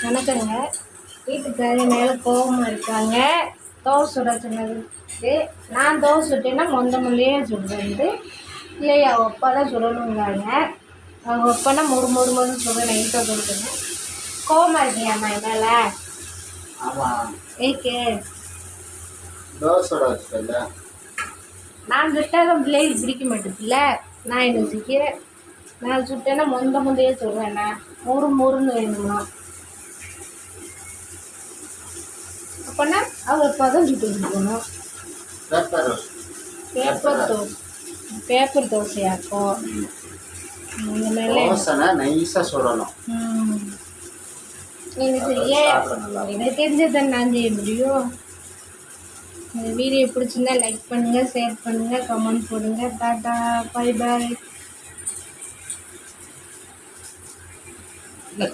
வணக்கங்க. வீட்டுக்காரி மேலே கோபமாக இருக்காங்க. தோசை சுட சொன்னதுக்கு நான் தோசை சுட்டேன்னா மொல்லையே சுடுறது இல்லையா, ஒப்பா தான் சுடணுங்காங்க. அவங்க ஒப்பானா மொறு மொறு மொறு சுட நைட்டாக கொடுக்குங்க. கோபமாக இருக்கியாம்மா என் மேலே? ஆமாம். ஏக்கு தோசை சுட வச்சுக்கல. நான் சுட்டாலும் பிள்ளைக்கு பிடிக்க மாட்டேதுல்ல. நான் என்ன செய்கிறேன்? நான் சுட்டேன்னா முந்தையே சொல்கிறேண்ணா மொறு மொறுன்னு வேணுமா? அப்போனா அவர் பதம் சுட்டு கொடுக்கணும். பேப்பர் தோசையாக்கும் இந்த மாதிரிலாம் நைஸாக சுடணும். நீங்கள் செய்ய எனக்கு தெரிஞ்சதை நான் செய்ய முடியும். இந்த வீடியோ பிடிச்சிருந்தா லைக் பண்ணுங்கள், ஷேர் பண்ணுங்கள், கமெண்ட் போடுங்க. Tata, bye bye. இல்லை